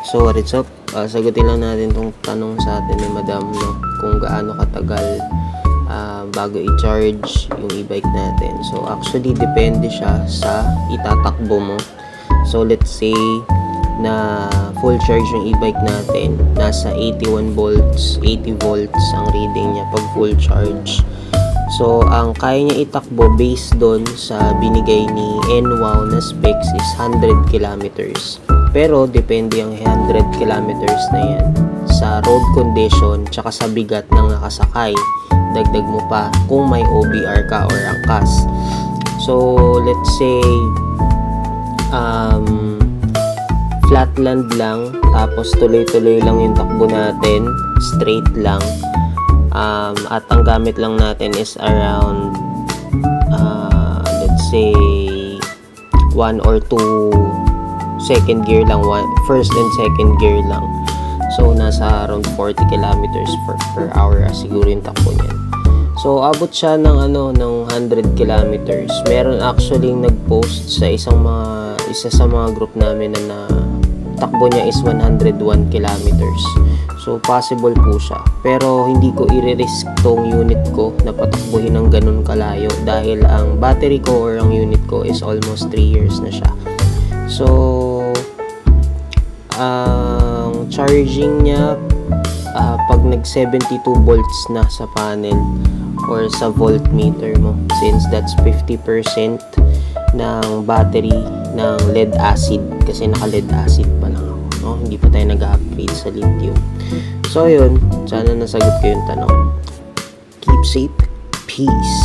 So what is up? Sagutin lang natin tong tanong sa atin ni Madam, no? Kung gaano katagal bago i-charge yung e-bike natin. So actually depende siya sa itatakbo mo. So let's say na full charge yung e-bike natin, nasa 81 volts, 80 volts ang reading niya pag full charge. So ang kaya niya itakbo based doon sa binigay ni NWOW na specs is 100 kilometers. Pero depende ang 100 kilometers na yan sa road condition tsaka sa bigat ng nakasakay. Dagdag mo pa kung may OBR ka or angkas. So let's say flatland lang, tapos tuloy-tuloy lang yung takbo natin, straight lang, at ang gamit lang natin is around let's say 1 or 2 second gear lang, first and second gear lang. So nasa around 40 kilometers per hour siguro yung takbo niyan. So abot siya ng ng 100 kilometers. Meron actually nag-post sa isa sa mga group namin na takbo niya is 101 kilometers. So possible po siya. Pero hindi ko i-risk tong unit ko na patakbuhin ng ganun kalayo dahil ang battery ko or ang unit ko is almost 3 years na siya. So ang charging niya pag nag 72 volts na sa panel or sa voltmeter mo, since that's 50% ng battery ng lead acid, kasi naka lead acid pa lang ako, no? Hindi pa tayo nag-upgrade sa lithium. So yun, sana nasagot ko yung tanong. Keep safe, peace.